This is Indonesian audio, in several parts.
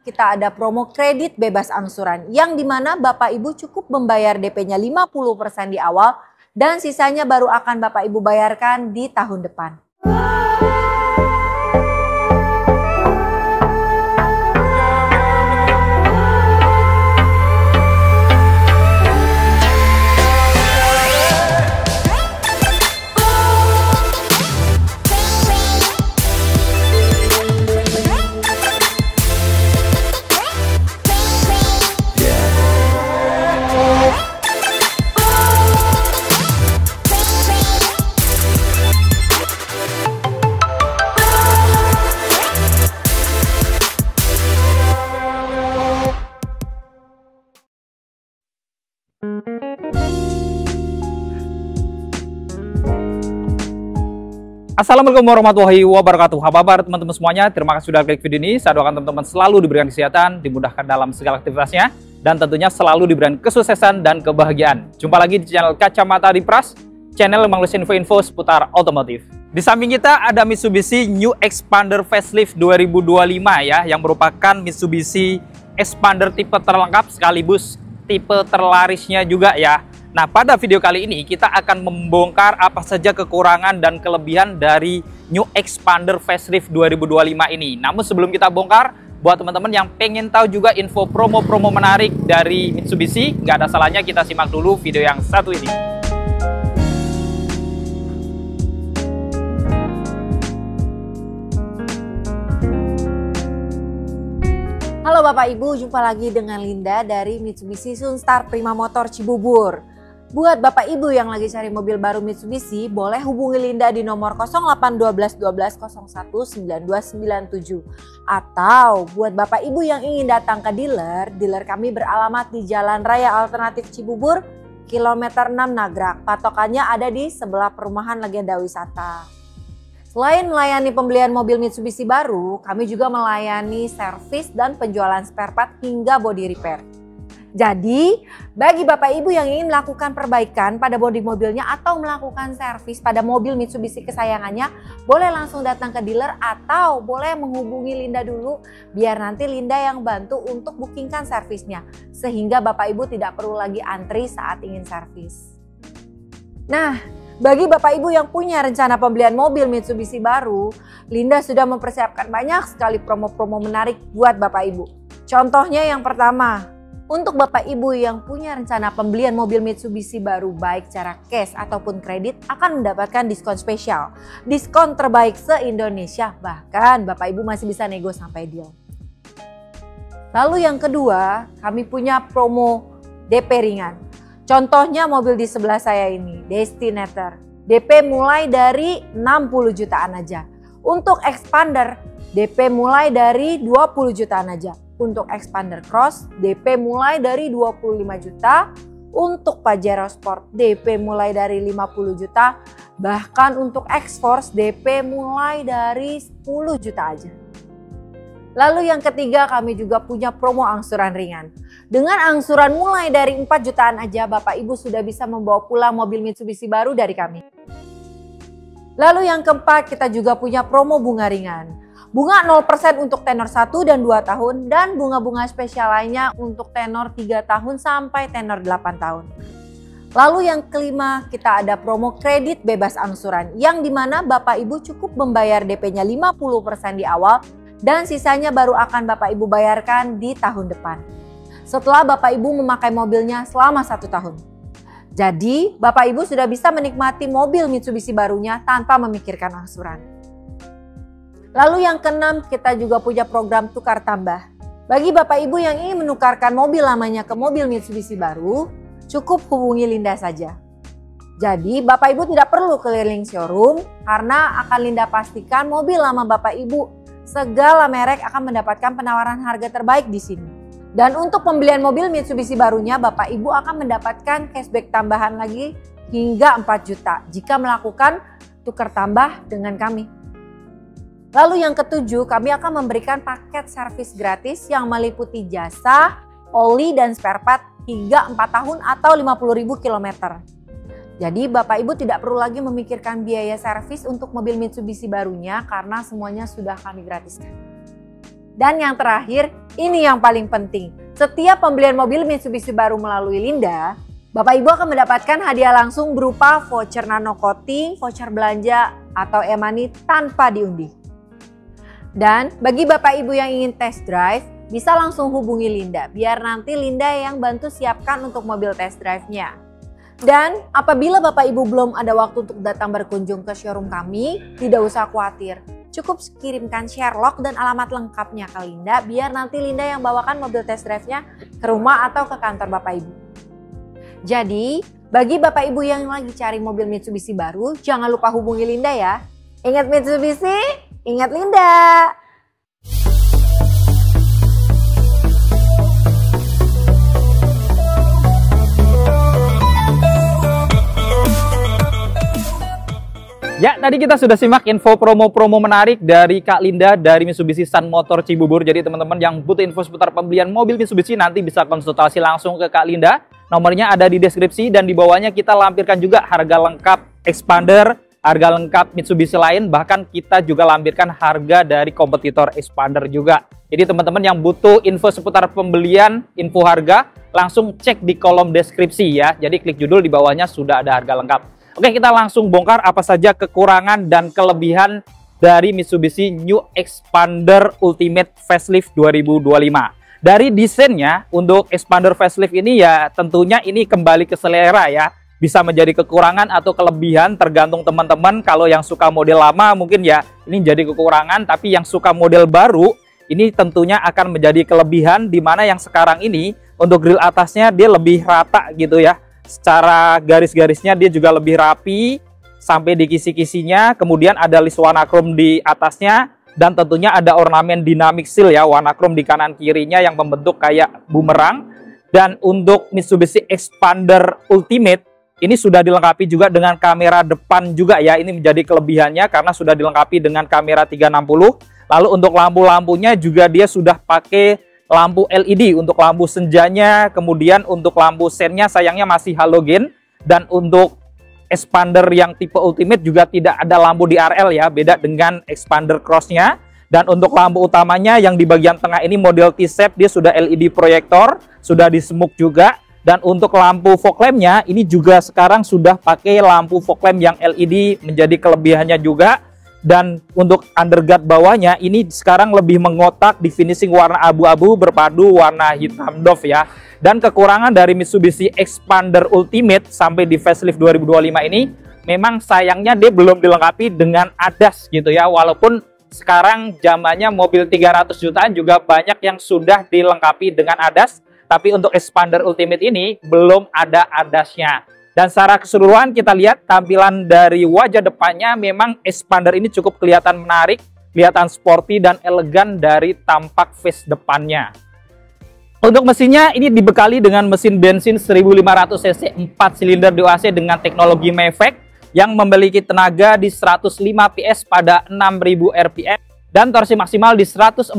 kita ada promo kredit bebas angsuran yang dimana Bapak Ibu cukup membayar DP-nya 50% di awal dan sisanya baru akan Bapak Ibu bayarkan di tahun depan. Assalamualaikum warahmatullahi wabarakatuh. Apa kabar teman-teman semuanya? Terima kasih sudah klik video ini. Saya doakan teman-teman selalu diberikan kesehatan, dimudahkan dalam segala aktivitasnya, dan tentunya selalu diberikan kesuksesan dan kebahagiaan. Jumpa lagi di channel Kacamata di Pras, channel yang mengulas info-info seputar otomotif. Di samping kita ada Mitsubishi New Xpander Facelift 2025 ya, yang merupakan Mitsubishi Xpander tipe terlengkap sekaligus tipe terlarisnya juga ya. Nah, pada video kali ini kita akan membongkar apa saja kekurangan dan kelebihan dari New Xpander Facelift 2025 ini. Namun sebelum kita bongkar, buat teman-teman yang pengen tahu juga info promo-promo menarik dari Mitsubishi, nggak ada salahnya kita simak dulu video yang satu ini. Halo Bapak Ibu, jumpa lagi dengan Linda dari Mitsubishi Sunstar Prima Motor Cibubur. Buat Bapak Ibu yang lagi cari mobil baru Mitsubishi, boleh hubungi Linda di nomor 0812 12 01 9297. Atau buat Bapak Ibu yang ingin datang ke dealer kami beralamat di Jalan Raya Alternatif Cibubur, kilometer 6 Nagrak. Patokannya ada di sebelah perumahan Legenda Wisata. Selain melayani pembelian mobil Mitsubishi baru, kami juga melayani servis dan penjualan spare part hingga body repair. Jadi, bagi Bapak Ibu yang ingin melakukan perbaikan pada bodi mobilnya atau melakukan servis pada mobil Mitsubishi kesayangannya, boleh langsung datang ke dealer atau boleh menghubungi Linda dulu biar nanti Linda yang bantu untuk bookingkan servisnya. Sehingga Bapak Ibu tidak perlu lagi antri saat ingin servis. Nah, bagi Bapak Ibu yang punya rencana pembelian mobil Mitsubishi baru, Linda sudah mempersiapkan banyak sekali promo-promo menarik buat Bapak Ibu. Contohnya yang pertama, untuk Bapak Ibu yang punya rencana pembelian mobil Mitsubishi baru baik secara cash ataupun kredit akan mendapatkan diskon spesial. Diskon terbaik se-Indonesia, bahkan Bapak Ibu masih bisa nego sampai deal. Lalu yang kedua, kami punya promo DP ringan. Contohnya mobil di sebelah saya ini, Destinator. DP mulai dari 60 jutaan aja. Untuk Xpander, DP mulai dari 20 jutaan aja. Untuk Xpander Cross, DP mulai dari 25 juta. Untuk Pajero Sport, DP mulai dari 50 juta. Bahkan untuk X-Force, DP mulai dari 10 juta aja. Lalu yang ketiga, kami juga punya promo angsuran ringan. Dengan angsuran mulai dari 4 jutaan aja, Bapak Ibu sudah bisa membawa pulang mobil Mitsubishi baru dari kami. Lalu yang keempat, kita juga punya promo bunga ringan. Bunga 0% untuk tenor 1 dan 2 tahun dan bunga-bunga spesial lainnya untuk tenor 3 tahun sampai tenor 8 tahun. Lalu yang kelima, kita ada promo kredit bebas angsuran yang dimana Bapak Ibu cukup membayar DP-nya 50% di awal dan sisanya baru akan Bapak Ibu bayarkan di tahun depan. Setelah Bapak Ibu memakai mobilnya selama 1 tahun. Jadi Bapak Ibu sudah bisa menikmati mobil Mitsubishi barunya tanpa memikirkan angsuran. Lalu yang keenam, kita juga punya program tukar tambah. Bagi Bapak Ibu yang ingin menukarkan mobil lamanya ke mobil Mitsubishi baru, cukup hubungi Linda saja. Jadi Bapak Ibu tidak perlu keliling showroom karena akan Linda pastikan mobil lama Bapak Ibu segala merek akan mendapatkan penawaran harga terbaik di sini. Dan untuk pembelian mobil Mitsubishi barunya, Bapak Ibu akan mendapatkan cashback tambahan lagi hingga 4 juta jika melakukan tukar tambah dengan kami. Lalu yang ketujuh, kami akan memberikan paket servis gratis yang meliputi jasa, oli dan spare part hingga 4 tahun atau 50.000 km. Jadi Bapak Ibu tidak perlu lagi memikirkan biaya servis untuk mobil Mitsubishi barunya karena semuanya sudah kami gratiskan. Dan yang terakhir, ini yang paling penting. Setiap pembelian mobil Mitsubishi baru melalui Linda, Bapak Ibu akan mendapatkan hadiah langsung berupa voucher nano coating, voucher belanja, atau e-money tanpa diundi. Dan bagi Bapak Ibu yang ingin test drive, bisa langsung hubungi Linda, biar nanti Linda yang bantu siapkan untuk mobil test drive-nya. Dan apabila Bapak Ibu belum ada waktu untuk datang berkunjung ke showroom kami, tidak usah khawatir. Cukup kirimkan Sherlock dan alamat lengkapnya ke Linda, biar nanti Linda yang bawakan mobil test drive-nya ke rumah atau ke kantor Bapak Ibu. Jadi, bagi Bapak Ibu yang lagi cari mobil Mitsubishi baru, jangan lupa hubungi Linda ya. Ingat Mitsubishi, ingat Linda! Ya, tadi kita sudah simak info promo-promo menarik dari Kak Linda dari Mitsubishi Sun Motor Cibubur. Jadi teman-teman yang butuh info seputar pembelian mobil Mitsubishi nanti bisa konsultasi langsung ke Kak Linda. Nomornya ada di deskripsi dan di bawahnya kita lampirkan juga harga lengkap Expander, harga lengkap Mitsubishi lain, bahkan kita juga lampirkan harga dari kompetitor Expander juga. Jadi teman-teman yang butuh info seputar pembelian, info harga, langsung cek di kolom deskripsi ya. Jadi klik judul, di bawahnya sudah ada harga lengkap. Oke, kita langsung bongkar apa saja kekurangan dan kelebihan dari Mitsubishi New Expander Ultimate Facelift 2025. Dari desainnya, untuk Expander Facelift ini ya tentunya ini kembali ke selera ya. Bisa menjadi kekurangan atau kelebihan tergantung teman-teman. Kalau yang suka model lama mungkin ya ini jadi kekurangan, tapi yang suka model baru ini tentunya akan menjadi kelebihan, di mana yang sekarang ini untuk grill atasnya dia lebih rata gitu ya. Secara garis-garisnya dia juga lebih rapi sampai di kisi-kisinya. Kemudian ada list warna chrome di atasnya, dan tentunya ada ornamen dynamic seal ya, warna chrome di kanan kirinya yang membentuk kayak bumerang. Dan untuk Mitsubishi Expander Ultimate ini sudah dilengkapi juga dengan kamera depan juga ya. Ini menjadi kelebihannya karena sudah dilengkapi dengan kamera 360. Lalu untuk lampu-lampunya juga dia sudah pakai lampu LED untuk lampu senjanya, kemudian untuk lampu sennya sayangnya masih halogen. Dan untuk Expander yang tipe Ultimate juga tidak ada lampu DRL ya, beda dengan Expander Cross-nya. Dan untuk lampu utamanya yang di bagian tengah ini model T-shape, dia sudah LED proyektor, sudah di-smoke juga. Dan untuk lampu fog lamp-nya ini juga sekarang sudah pakai lampu fog lamp yang LED, menjadi kelebihannya juga. Dan untuk underguard bawahnya ini sekarang lebih mengotak di finishing warna abu-abu berpadu warna hitam doff ya. Dan kekurangan dari Mitsubishi Expander Ultimate sampai di facelift 2025 ini memang sayangnya dia belum dilengkapi dengan ADAS gitu ya. Walaupun sekarang zamannya mobil 300 jutaan juga banyak yang sudah dilengkapi dengan ADAS, tapi untuk Expander Ultimate ini belum ada ADAS-nya. Dan secara keseluruhan kita lihat tampilan dari wajah depannya memang Expander ini cukup kelihatan menarik, kelihatan sporty dan elegan dari tampak face depannya. Untuk mesinnya ini dibekali dengan mesin bensin 1500 cc 4 silinder DOHC dengan teknologi Mavec yang memiliki tenaga di 105 PS pada 6000 rpm dan torsi maksimal di 141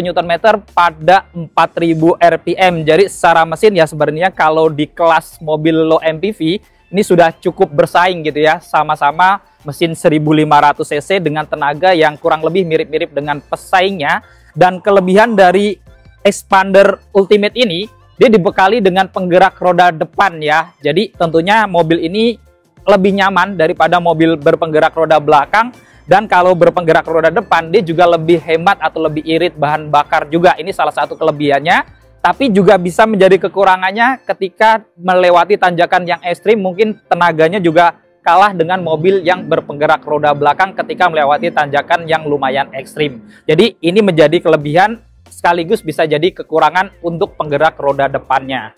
Nm pada 4000 rpm. Jadi secara mesin ya sebenarnya kalau di kelas mobil low MPV ini sudah cukup bersaing gitu ya. Sama-sama mesin 1500 cc dengan tenaga yang kurang lebih mirip-mirip dengan pesaingnya. Dan kelebihan dari Expander Ultimate ini, dia dibekali dengan penggerak roda depan ya. Jadi tentunya mobil ini lebih nyaman daripada mobil berpenggerak roda belakang. Dan kalau berpenggerak roda depan, dia juga lebih hemat atau lebih irit bahan bakar juga. Ini salah satu kelebihannya. Tapi juga bisa menjadi kekurangannya ketika melewati tanjakan yang ekstrim. Mungkin tenaganya juga kalah dengan mobil yang berpenggerak roda belakang ketika melewati tanjakan yang lumayan ekstrim. Jadi ini menjadi kelebihan sekaligus bisa jadi kekurangan untuk penggerak roda depannya.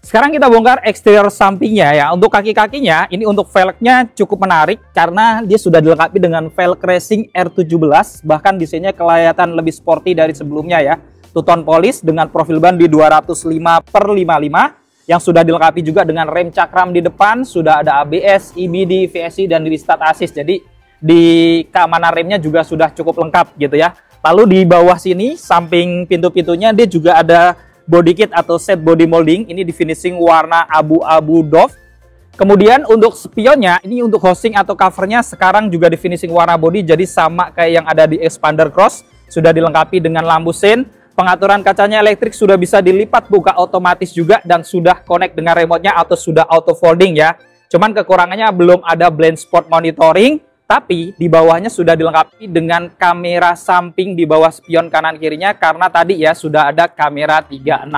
Sekarang kita bongkar eksterior sampingnya ya. Untuk kaki-kakinya, ini untuk velgnya cukup menarik karena dia sudah dilengkapi dengan velg racing R17. Bahkan desainnya kelihatan lebih sporty dari sebelumnya ya. Two-tone polish dengan profil ban di 205/55 yang sudah dilengkapi juga dengan rem cakram di depan. Sudah ada ABS, EBD, VSC, dan restart assist. Jadi di keamanan remnya juga sudah cukup lengkap gitu ya. Lalu di bawah sini, samping pintu-pintunya dia juga ada body kit atau set body molding. Ini di finishing warna abu-abu doff. Kemudian untuk spionnya, ini untuk housing atau covernya sekarang juga di finishing warna body. Jadi sama kayak yang ada di Expander Cross. sudah dilengkapi dengan lampu sein. Pengaturan kacanya elektrik sudah bisa dilipat buka otomatis juga dan sudah connect dengan remote-nya atau sudah auto folding ya. Cuman kekurangannya belum ada blind spot monitoring, tapi di bawahnya sudah dilengkapi dengan kamera samping di bawah spion kanan kirinya karena tadi ya sudah ada kamera 360.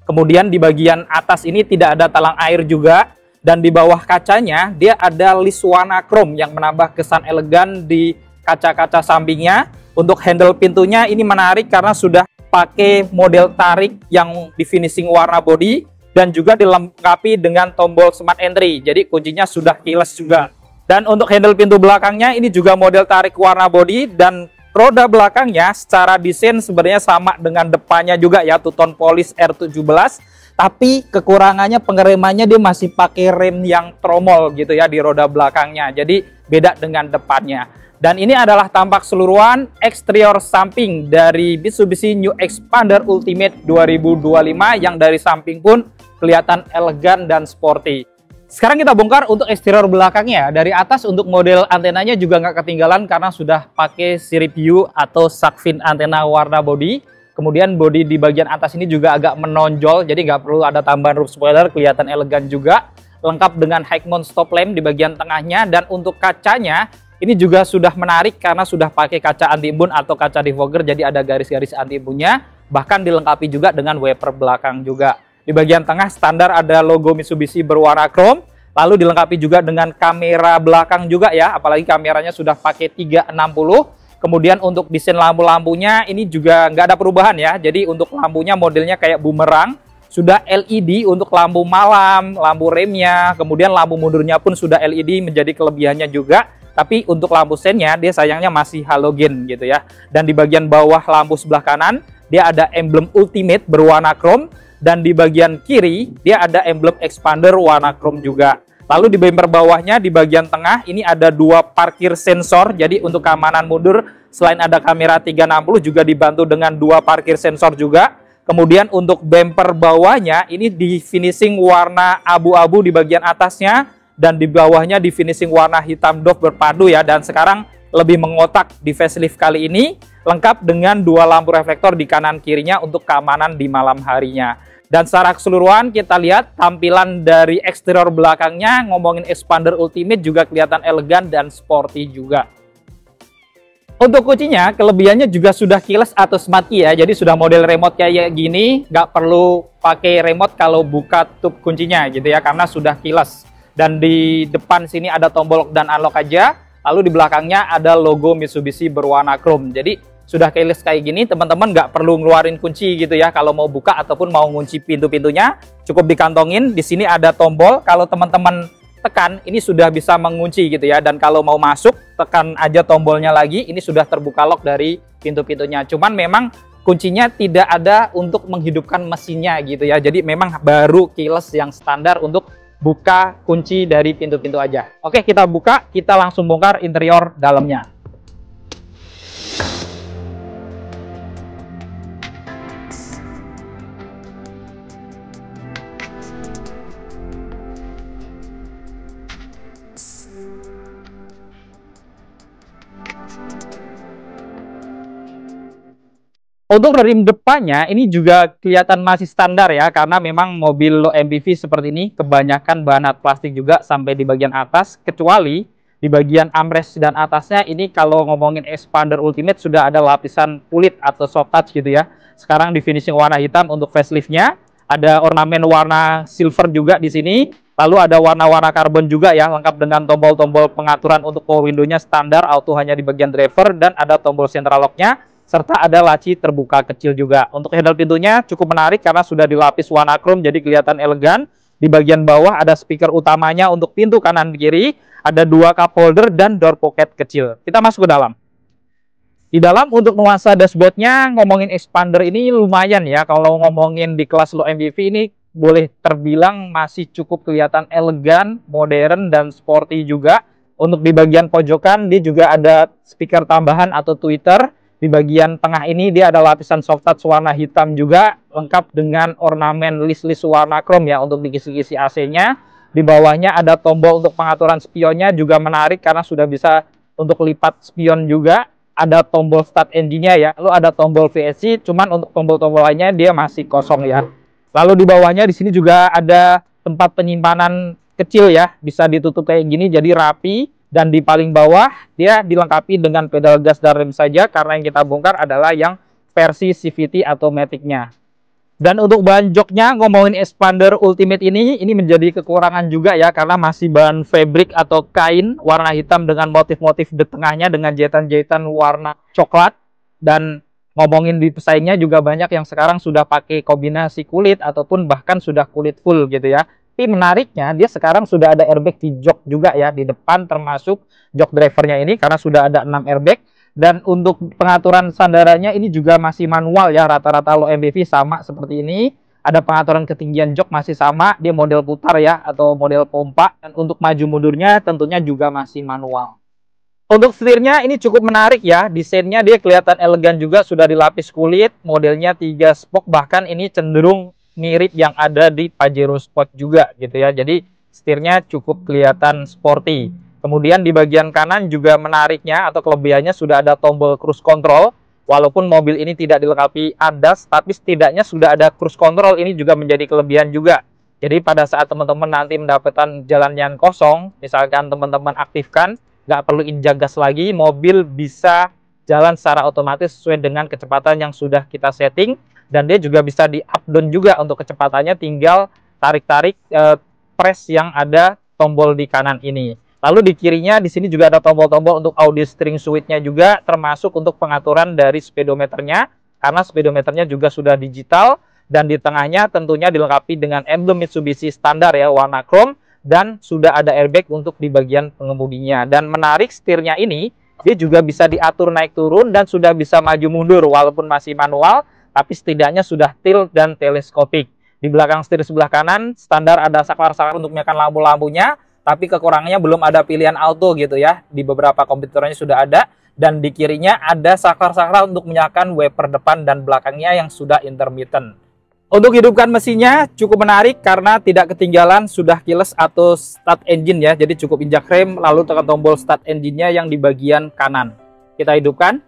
Kemudian di bagian atas ini tidak ada talang air juga dan di bawah kacanya dia ada list warna chrome yang menambah kesan elegan di kaca-kaca sampingnya. Untuk handle pintunya ini menarik karena sudah pakai model tarik yang di finishing warna body dan juga dilengkapi dengan tombol smart entry. Jadi kuncinya sudah keyless juga. Dan untuk handle pintu belakangnya ini juga model tarik warna body dan roda belakangnya secara desain sebenarnya sama dengan depannya juga ya, two tone polish R17. Tapi kekurangannya pengeremannya dia masih pakai rem yang tromol gitu ya di roda belakangnya. Jadi beda dengan depannya. Dan ini adalah tampak keseluruhan eksterior samping dari Mitsubishi New Xpander Ultimate 2025 yang dari samping pun kelihatan elegan dan sporty. Sekarang kita bongkar untuk eksterior belakangnya. Dari atas untuk model antenanya juga nggak ketinggalan karena sudah pakai sirip view atau shark fin antena warna body. Kemudian body di bagian atas ini juga agak menonjol, jadi nggak perlu ada tambahan roof spoiler, kelihatan elegan juga. Lengkap dengan high mount stop lamp di bagian tengahnya dan untuk kacanya ini juga sudah menarik karena sudah pakai kaca anti-embun atau kaca defogger, jadi ada garis-garis anti-embunnya. Bahkan dilengkapi juga dengan wiper belakang juga. Di bagian tengah standar ada logo Mitsubishi berwarna chrome. Lalu dilengkapi juga dengan kamera belakang juga ya, apalagi kameranya sudah pakai 360. Kemudian untuk desain lampu-lampunya ini juga nggak ada perubahan ya. Jadi untuk lampunya modelnya kayak bumerang. Sudah LED untuk lampu malam, lampu remnya, kemudian lampu mundurnya pun sudah LED menjadi kelebihannya juga. Tapi untuk lampu seinnya dia sayangnya masih halogen gitu ya. Dan di bagian bawah lampu sebelah kanan dia ada emblem Ultimate berwarna chrome. Dan di bagian kiri dia ada emblem Xpander warna chrome juga. Lalu di bumper bawahnya di bagian tengah ini ada dua parkir sensor. Jadi untuk keamanan mundur selain ada kamera 360 juga dibantu dengan dua parkir sensor juga. Kemudian untuk bumper bawahnya ini di finishing warna abu-abu di bagian atasnya. Dan di bawahnya di finishing warna hitam doff berpadu ya. Dan sekarang lebih mengotak di facelift kali ini. Lengkap dengan dua lampu reflektor di kanan kirinya untuk keamanan di malam harinya. Dan secara keseluruhan kita lihat tampilan dari eksterior belakangnya, ngomongin Xpander Ultimate juga kelihatan elegan dan sporty juga. Untuk kuncinya, kelebihannya juga sudah keyless atau smart key ya. Jadi sudah model remote kayak gini, nggak perlu pakai remote kalau buka tutup kuncinya gitu ya, karena sudah keyless. Dan di depan sini ada tombol lock dan unlock aja. Lalu di belakangnya ada logo Mitsubishi berwarna chrome. Jadi sudah keyless kayak gini, teman-teman nggak perlu ngeluarin kunci gitu ya. Kalau mau buka ataupun mau ngunci pintu-pintunya, cukup dikantongin. Di sini ada tombol. Kalau teman-teman tekan, ini sudah bisa mengunci gitu ya. Dan kalau mau masuk, tekan aja tombolnya lagi. Ini sudah terbuka lock dari pintu-pintunya. Cuman memang kuncinya tidak ada untuk menghidupkan mesinnya gitu ya. Jadi memang baru keyless yang standar untuk buka kunci dari pintu-pintu aja. Oke, kita buka, kita langsung bongkar interior dalamnya. Untuk rim depannya ini juga kelihatan masih standar ya, karena memang mobil low MPV seperti ini kebanyakan bahan plastik juga sampai di bagian atas, kecuali di bagian armrest dan atasnya ini kalau ngomongin Xpander Ultimate sudah ada lapisan kulit atau soft touch gitu ya. Sekarang di finishing warna hitam untuk faceliftnya, ada ornamen warna silver juga di sini. Lalu ada warna-warna karbon juga ya, lengkap dengan tombol-tombol pengaturan untuk power window-nya standar auto hanya di bagian driver dan ada tombol central lock-nya. Serta ada laci terbuka kecil juga. Untuk handle pintunya cukup menarik karena sudah dilapis warna chrome jadi kelihatan elegan. Di bagian bawah ada speaker utamanya untuk pintu kanan kiri. Ada dua cup holder dan door pocket kecil. Kita masuk ke dalam. Di dalam untuk nuansa dashboardnya ngomongin Xpander ini lumayan ya. Kalau ngomongin di kelas low MPV ini boleh terbilang masih cukup kelihatan elegan, modern, dan sporty juga. Untuk di bagian pojokan dia juga ada speaker tambahan atau tweeter. Di bagian tengah ini dia ada lapisan soft touch warna hitam juga, lengkap dengan ornamen list-list warna chrome ya untuk di kisi-kisi AC-nya. Di bawahnya ada tombol untuk pengaturan spionnya juga menarik karena sudah bisa untuk lipat spion juga. ada tombol start engine-nya ya, lalu ada tombol VSC, cuman untuk tombol-tombol lainnya dia masih kosong ya. Lalu di bawahnya di sini juga ada tempat penyimpanan kecil ya, bisa ditutup kayak gini jadi rapi. Dan di paling bawah dia dilengkapi dengan pedal gas dan rem saja, karena yang kita bongkar adalah yang versi CVT atau Matic-nya. Dan untuk bahan joknya, ngomongin Expander Ultimate ini menjadi kekurangan juga ya, karena masih bahan fabric atau kain warna hitam dengan motif-motif di tengahnya dengan jahitan-jahitan warna coklat. Dan ngomongin di pesaingnya juga banyak yang sekarang sudah pakai kombinasi kulit ataupun bahkan sudah kulit full gitu ya. Tapi menariknya dia sekarang sudah ada airbag di jok juga ya, di depan termasuk jok drivernya ini karena sudah ada 6 airbag. Dan untuk pengaturan sandarannya ini juga masih manual ya, rata-rata low MPV sama seperti ini. Ada pengaturan ketinggian jok masih sama, dia model putar ya atau model pompa. Dan untuk maju mundurnya tentunya juga masih manual. Untuk setirnya ini cukup menarik ya, desainnya dia kelihatan elegan juga, sudah dilapis kulit, modelnya 3 spoke, bahkan ini cenderung mirip yang ada di Pajero Sport juga gitu ya. Jadi setirnya cukup kelihatan sporty. Kemudian di bagian kanan juga menariknya atau kelebihannya sudah ada tombol cruise control. Walaupun mobil ini tidak dilengkapi ADAS, tapi setidaknya sudah ada cruise control, ini juga menjadi kelebihan juga. Jadi pada saat teman-teman nanti mendapatkan jalan yang kosong, misalkan teman-teman aktifkan, nggak perlu injak gas lagi, mobil bisa jalan secara otomatis sesuai dengan kecepatan yang sudah kita setting. Dan dia juga bisa di up down juga untuk kecepatannya, tinggal tarik-tarik press yang ada tombol di kanan ini. Lalu di kirinya di sini juga ada tombol-tombol untuk audio steering switch-nya juga, termasuk untuk pengaturan dari speedometernya, karena speedometernya juga sudah digital. Dan di tengahnya tentunya dilengkapi dengan emblem Mitsubishi standar ya, warna chrome, dan sudah ada airbag untuk di bagian pengemudinya. Dan menarik, setirnya ini dia juga bisa diatur naik turun dan sudah bisa maju mundur walaupun masih manual, tapi setidaknya sudah tilt dan teleskopik. Di belakang setir sebelah kanan standar ada saklar-saklar untuk menyalakan lampu-lampunya. Tapi kekurangannya belum ada pilihan auto gitu ya. Di beberapa komputernya sudah ada. Dan di kirinya ada saklar-saklar untuk menyalakan wiper depan dan belakangnya yang sudah intermittent. Untuk hidupkan mesinnya cukup menarik karena tidak ketinggalan sudah keyless atau start engine ya. Jadi cukup injak rem lalu tekan tombol start engine-nya yang di bagian kanan. Kita hidupkan.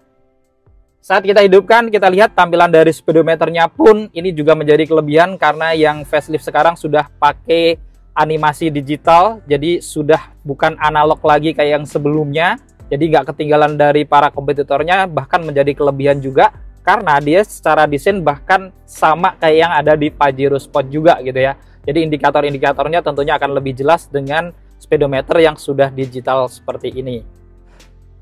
Saat kita hidupkan, kita lihat tampilan dari speedometernya pun ini juga menjadi kelebihan karena yang facelift sekarang sudah pakai animasi digital, jadi sudah bukan analog lagi kayak yang sebelumnya. Jadi nggak ketinggalan dari para kompetitornya, bahkan menjadi kelebihan juga karena dia secara desain bahkan sama kayak yang ada di Pajero Sport juga gitu ya. Jadi indikator-indikatornya tentunya akan lebih jelas dengan speedometer yang sudah digital seperti ini.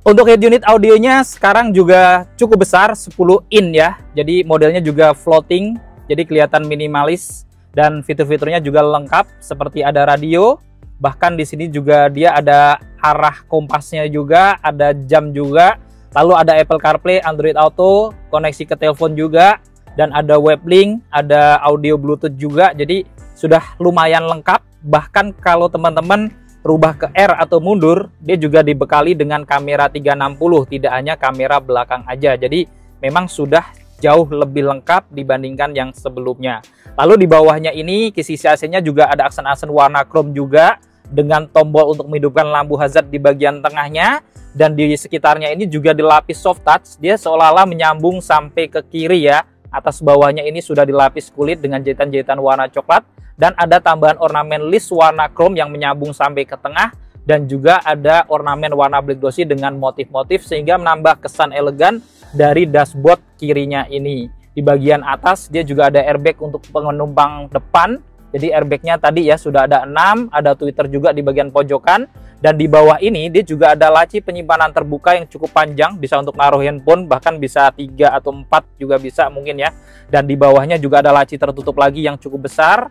Untuk head unit audionya sekarang juga cukup besar, 10 in ya. Jadi modelnya juga floating, jadi kelihatan minimalis. Dan fitur-fiturnya juga lengkap seperti ada radio, bahkan di sini juga dia ada arah kompasnya juga, ada jam juga, lalu ada Apple CarPlay, Android Auto, koneksi ke telepon juga, dan ada web link, ada audio Bluetooth juga. Jadi sudah lumayan lengkap. Bahkan kalau teman-teman rubah ke R atau mundur, dia juga dibekali dengan kamera 360, tidak hanya kamera belakang aja. Jadi memang sudah jauh lebih lengkap dibandingkan yang sebelumnya. Lalu di bawahnya ini kisi AC-nya juga ada aksen-aksen warna chrome juga dengan tombol untuk menghidupkan lampu hazard di bagian tengahnya, dan di sekitarnya ini juga dilapis soft touch. Dia seolah-olah menyambung sampai ke kiri ya. Atas bawahnya ini sudah dilapis kulit dengan jahitan-jahitan warna coklat dan ada tambahan ornamen list warna chrome yang menyambung sampai ke tengah, dan juga ada ornamen warna black glossy dengan motif-motif sehingga menambah kesan elegan dari dashboard kirinya ini. Di bagian atas dia juga ada airbag untuk penumpang depan. Jadi airbagnya tadi ya sudah ada 6, ada tweeter juga di bagian pojokan. Dan di bawah ini dia juga ada laci penyimpanan terbuka yang cukup panjang, bisa untuk naruh handphone, bahkan bisa 3 atau 4 juga bisa mungkin ya. Dan di bawahnya juga ada laci tertutup lagi yang cukup besar.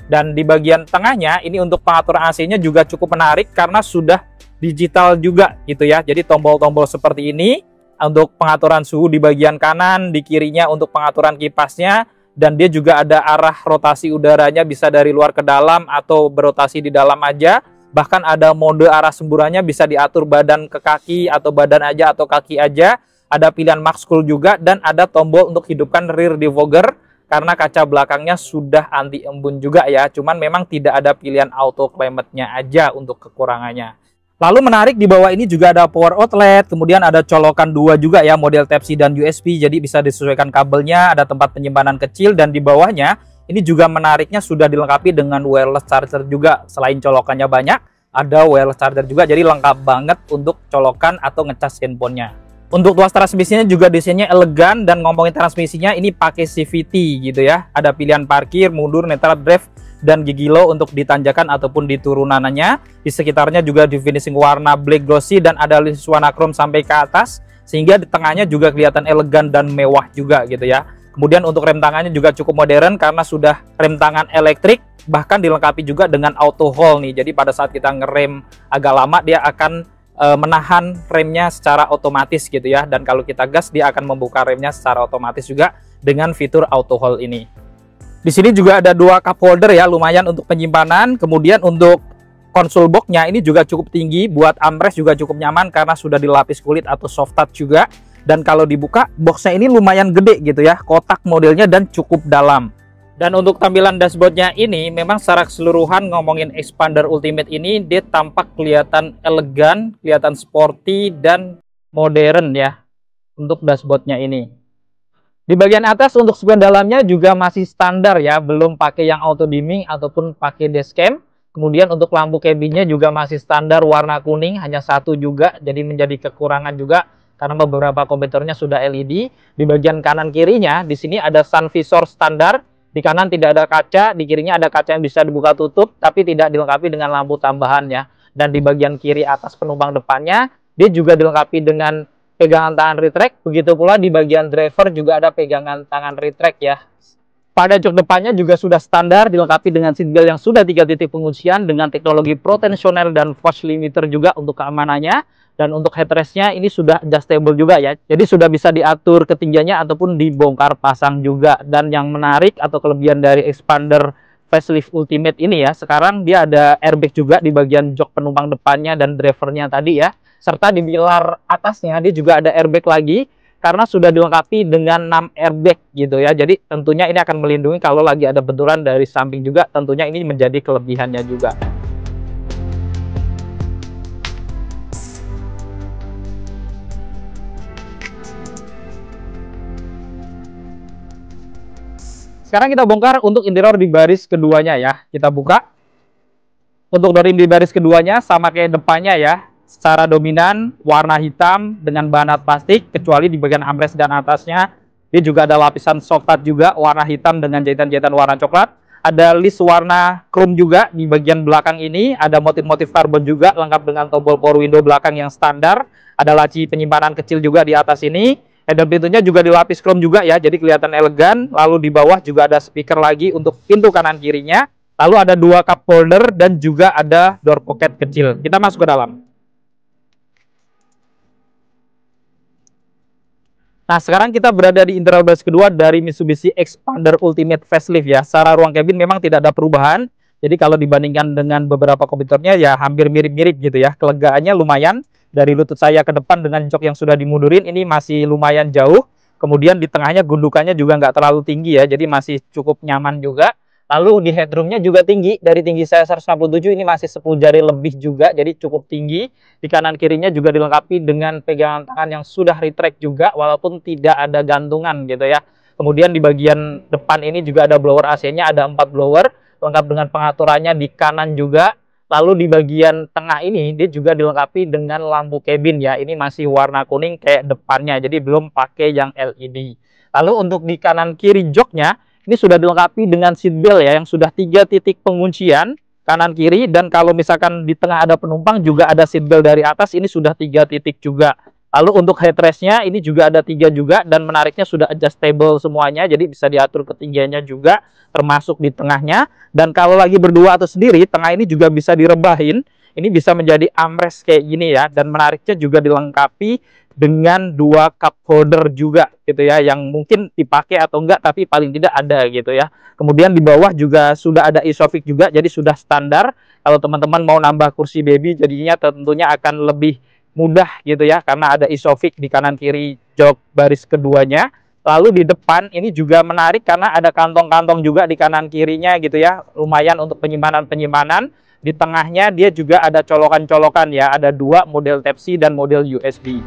Dan di bagian tengahnya ini untuk pengaturan AC-nya juga cukup menarik karena sudah digital juga gitu ya. Jadi tombol-tombol seperti ini untuk pengaturan suhu di bagian kanan, di kirinya untuk pengaturan kipasnya, dan dia juga ada arah rotasi udaranya bisa dari luar ke dalam atau berotasi di dalam aja. Bahkan ada mode arah semburannya bisa diatur badan ke kaki atau badan aja atau kaki aja. Ada pilihan max cool juga dan ada tombol untuk hidupkan rear defogger karena kaca belakangnya sudah anti embun juga ya. Cuman memang tidak ada pilihan auto climate-nya aja untuk kekurangannya. Lalu menarik di bawah ini juga ada power outlet, kemudian ada colokan dua juga ya, model Type-C dan USB, jadi bisa disesuaikan kabelnya, ada tempat penyimpanan kecil, dan di bawahnya ini juga menariknya sudah dilengkapi dengan wireless charger juga. Selain colokannya banyak, ada wireless charger juga, jadi lengkap banget untuk colokan atau ngecas handphonenya. Untuk tuas transmisinya juga desainnya elegan, dan ngomongin transmisinya ini pakai CVT gitu ya. Ada pilihan parkir, mundur, neutral drive, dan gigi low untuk ditanjakan ataupun di turunannya. Di sekitarnya juga di finishing warna black glossy dan ada list warna chrome sampai ke atas, sehingga di tengahnya juga kelihatan elegan dan mewah juga gitu ya. Kemudian untuk rem tangannya juga cukup modern karena sudah rem tangan elektrik, bahkan dilengkapi juga dengan auto hold nih. Jadi pada saat kita ngerem agak lama, dia akan menahan remnya secara otomatis gitu ya, dan kalau kita gas dia akan membuka remnya secara otomatis juga dengan fitur auto hold ini. Di sini juga ada dua cup holder ya, lumayan untuk penyimpanan. Kemudian untuk konsol boxnya ini juga cukup tinggi, buat armrest juga cukup nyaman karena sudah dilapis kulit atau soft touch juga. Dan kalau dibuka, boxnya ini lumayan gede gitu ya, kotak modelnya dan cukup dalam. Dan untuk tampilan dashboardnya ini memang secara keseluruhan ngomongin Xpander Ultimate ini, dia tampak kelihatan elegan, kelihatan sporty dan modern ya untuk dashboardnya ini. Di bagian atas untuk spion dalamnya juga masih standar ya, belum pakai yang auto dimming ataupun pakai dashcam. Kemudian untuk lampu cabinnya juga masih standar warna kuning, hanya satu juga, jadi menjadi kekurangan juga karena beberapa kompetitornya sudah LED. Di bagian kanan kirinya di sini ada sun visor standar. Di kanan tidak ada kaca, di kirinya ada kaca yang bisa dibuka tutup, tapi tidak dilengkapi dengan lampu tambahan ya. Dan di bagian kiri atas penumpang depannya, dia juga dilengkapi dengan pegangan tangan retract. Begitu pula di bagian driver juga ada pegangan tangan retract ya. Pada jok depannya juga sudah standar, dilengkapi dengan seatbelt yang sudah 3 titik penguncian dengan teknologi Pro Tensioner dan force limiter juga untuk keamanannya. Dan untuk headrestnya ini sudah adjustable juga ya, jadi sudah bisa diatur ketinggiannya ataupun dibongkar pasang juga. Dan yang menarik atau kelebihan dari Xpander Facelift Ultimate ini ya, sekarang dia ada airbag juga di bagian jok penumpang depannya dan drivernya tadi ya, serta di pilar atasnya dia juga ada airbag lagi karena sudah dilengkapi dengan 6 airbag gitu ya. Jadi tentunya ini akan melindungi kalau lagi ada benturan dari samping juga, tentunya ini menjadi kelebihannya juga. Sekarang kita bongkar untuk interior di baris keduanya ya. Kita buka. Untuk door di baris keduanya sama kayak depannya ya. Secara dominan warna hitam dengan bahan plastik, kecuali di bagian armrest dan atasnya dia juga ada lapisan soft touch juga warna hitam dengan jahitan-jahitan warna coklat. Ada list warna chrome juga di bagian belakang ini. Ada motif-motif karbon juga lengkap dengan tombol power window belakang yang standar. Ada laci penyimpanan kecil juga di atas ini. Dan pintunya juga dilapis chrome juga ya, jadi kelihatan elegan. Lalu di bawah juga ada speaker lagi untuk pintu kanan kirinya. Lalu ada dua cup holder dan juga ada door pocket kecil. Kita masuk ke dalam. Nah, sekarang kita berada di interior baris kedua dari Mitsubishi Xpander Ultimate Facelift ya. Secara ruang cabin memang tidak ada perubahan. Jadi kalau dibandingkan dengan beberapa kompetitornya ya hampir mirip-mirip gitu ya. Kelegaannya lumayan. Dari lutut saya ke depan dengan jok yang sudah dimundurin ini masih lumayan jauh. Kemudian di tengahnya gundukannya juga nggak terlalu tinggi ya, jadi masih cukup nyaman juga. Lalu di headroomnya juga tinggi, dari tinggi saya 167 ini masih 10 jari lebih juga, jadi cukup tinggi. Di kanan kirinya juga dilengkapi dengan pegangan tangan yang sudah retract juga, walaupun tidak ada gantungan gitu ya. Kemudian di bagian depan ini juga ada blower AC-nya, ada 4 blower, lengkap dengan pengaturannya di kanan juga. Lalu di bagian tengah ini dia juga dilengkapi dengan lampu cabin ya. Ini masih warna kuning kayak depannya, jadi belum pakai yang LED. Lalu untuk di kanan kiri joknya ini sudah dilengkapi dengan seatbelt ya, yang sudah 3 titik penguncian kanan kiri. Dan kalau misalkan di tengah ada penumpang juga ada seatbelt dari atas, ini sudah 3 titik juga. Lalu untuk headrestnya ini juga ada 3 juga, dan menariknya sudah adjustable semuanya, jadi bisa diatur ketinggiannya juga termasuk di tengahnya. Dan kalau lagi berdua atau sendiri, tengah ini juga bisa direbahin. Ini bisa menjadi armrest kayak gini ya, dan menariknya juga dilengkapi dengan 2 cup holder juga gitu ya, yang mungkin dipakai atau enggak tapi paling tidak ada gitu ya. Kemudian di bawah juga sudah ada isofix juga, jadi sudah standar. Kalau teman-teman mau nambah kursi baby jadinya tentunya akan lebih mudah gitu ya, karena ada isofix di kanan kiri jok baris keduanya. Lalu di depan ini juga menarik karena ada kantong-kantong juga di kanan kirinya gitu ya, lumayan untuk penyimpanan-penyimpanan. Di tengahnya dia juga ada colokan-colokan ya, ada dua model Type-C dan model USB.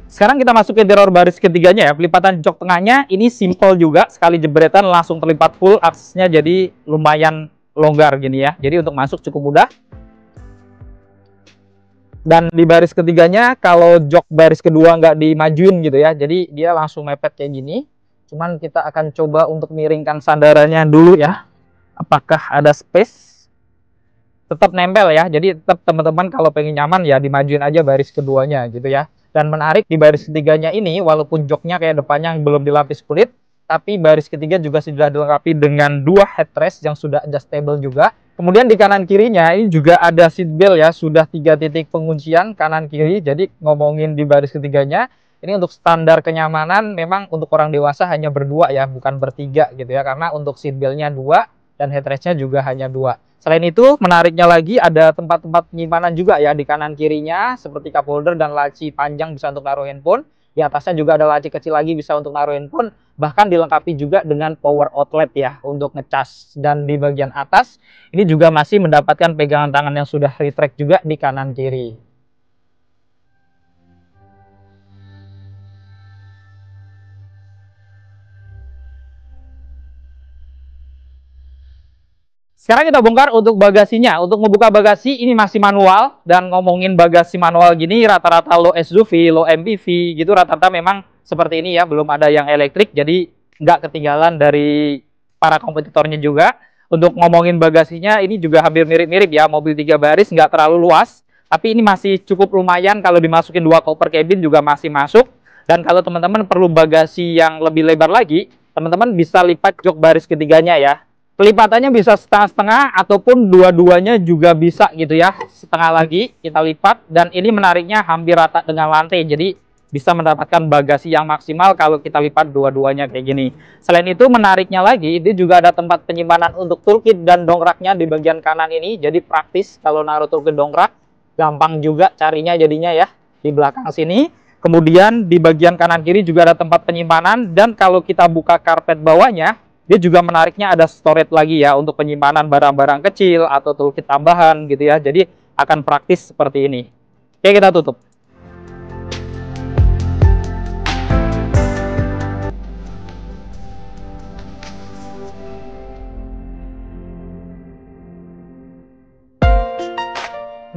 Sekarang kita masuk ke interior baris ketiganya ya. Pelipatan jok tengahnya ini simple juga, sekali jebretan langsung terlipat full, aksesnya jadi lumayan longgar gini ya. Jadi untuk masuk cukup mudah. Dan di baris ketiganya kalau jok baris kedua nggak dimajuin gitu ya, jadi dia langsung mepet kayak gini. Cuman kita akan coba untuk miringkan sandarannya dulu ya. Apakah ada space? Tetap nempel ya, jadi tetap teman-teman kalau pengen nyaman ya dimajuin aja baris keduanya gitu ya. Dan menarik di baris ketiganya ini, walaupun joknya kayak depannya belum dilapis kulit, tapi baris ketiga juga sudah dilengkapi dengan dua headrest yang sudah adjustable juga. Kemudian di kanan kirinya ini juga ada seat belt ya, sudah 3 titik penguncian kanan kiri. Jadi ngomongin di baris ketiganya, ini untuk standar kenyamanan memang untuk orang dewasa hanya berdua ya, bukan bertiga gitu ya, karena untuk seat beltnya 2 dan headrestnya juga hanya 2. Selain itu, menariknya lagi ada tempat-tempat penyimpanan juga ya di kanan kirinya, seperti cup holder dan laci panjang bisa untuk naruh handphone. Di atasnya juga ada laci kecil lagi bisa untuk naruh handphone. Bahkan dilengkapi juga dengan power outlet ya untuk ngecas. Dan di bagian atas ini juga masih mendapatkan pegangan tangan yang sudah retract juga di kanan kiri. Sekarang kita bongkar untuk bagasinya. Untuk membuka bagasi ini masih manual. Dan ngomongin bagasi manual gini rata-rata low SUV, low MPV gitu rata-rata memang seperti ini ya. Belum ada yang elektrik, jadi nggak ketinggalan dari para kompetitornya juga. Untuk ngomongin bagasinya ini juga hampir mirip-mirip ya. Mobil 3 baris nggak terlalu luas, tapi ini masih cukup lumayan. Kalau dimasukin 2 koper cabin juga masih masuk. Dan kalau teman-teman perlu bagasi yang lebih lebar lagi, teman-teman bisa lipat jok baris ketiganya ya. Pelipatannya bisa setengah-setengah ataupun dua-duanya juga bisa gitu ya. Setengah lagi kita lipat, dan ini menariknya hampir rata dengan lantai. Jadi bisa mendapatkan bagasi yang maksimal kalau kita lipat dua-duanya kayak gini. Selain itu menariknya lagi, ini juga ada tempat penyimpanan untuk toolkit dan dongkraknya di bagian kanan ini. Jadi praktis kalau naruh toolkit dongkrak, gampang juga carinya jadinya ya di belakang sini. Kemudian di bagian kanan kiri juga ada tempat penyimpanan, dan kalau kita buka karpet bawahnya, dia juga menariknya ada storage lagi ya untuk penyimpanan barang-barang kecil atau toolkit tambahan gitu ya. Jadi akan praktis seperti ini. Oke, kita tutup.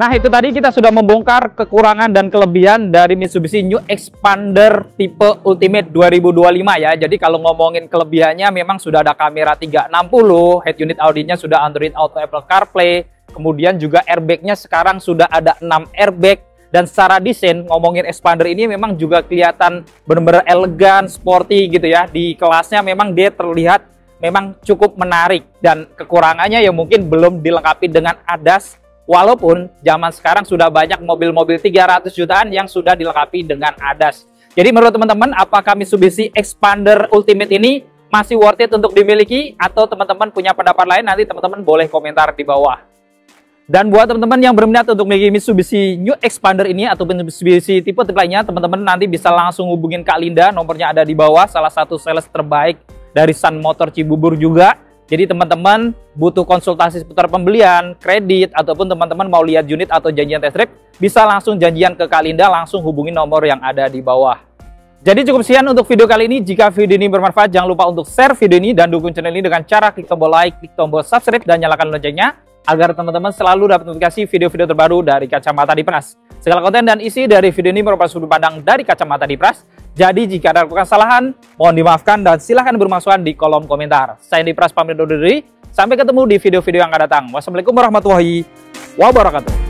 Nah, itu tadi kita sudah membongkar kekurangan dan kelebihan dari Mitsubishi New Xpander tipe Ultimate 2025 ya. Jadi kalau ngomongin kelebihannya memang sudah ada kamera 360, head unit Audi-nya sudah Android Auto, Apple CarPlay, kemudian juga airbag-nya sekarang sudah ada 6 airbag. Dan secara desain, ngomongin Xpander ini memang juga kelihatan benar-benar elegan, sporty gitu ya. Di kelasnya memang dia terlihat memang cukup menarik, dan kekurangannya ya mungkin belum dilengkapi dengan ADAS. Walaupun zaman sekarang sudah banyak mobil-mobil 300 jutaan yang sudah dilengkapi dengan ADAS. Jadi menurut teman-teman, apakah Mitsubishi Xpander Ultimate ini masih worth it untuk dimiliki? Atau teman-teman punya pendapat lain? Nanti teman-teman boleh komentar di bawah. Dan buat teman-teman yang berminat untuk memiliki Mitsubishi New Xpander ini ataupun Mitsubishi tipe lainnya, teman-teman nanti bisa langsung hubungin Kak Linda. Nomornya ada di bawah, salah satu sales terbaik dari Sun Motor Cibubur juga. Jadi teman-teman butuh konsultasi seputar pembelian, kredit, ataupun teman-teman mau lihat unit atau janjian test drive, bisa langsung janjian ke Kak Linda, langsung hubungi nomor yang ada di bawah. Jadi cukup sekian untuk video kali ini. Jika video ini bermanfaat, jangan lupa untuk share video ini dan dukung channel ini dengan cara klik tombol like, klik tombol subscribe, dan nyalakan loncengnya, agar teman-teman selalu dapat notifikasi video-video terbaru dari Kacamata Dipras. Segala konten dan isi dari video ini merupakan sudut pandang dari Kacamata Dipras. Jadi jika ada kesalahan, mohon dimaafkan dan silahkan bermasukan di kolom komentar. Saya Dipras pamit undur diri. Sampai ketemu di video-video yang akan datang. Wassalamualaikum warahmatullahi wabarakatuh.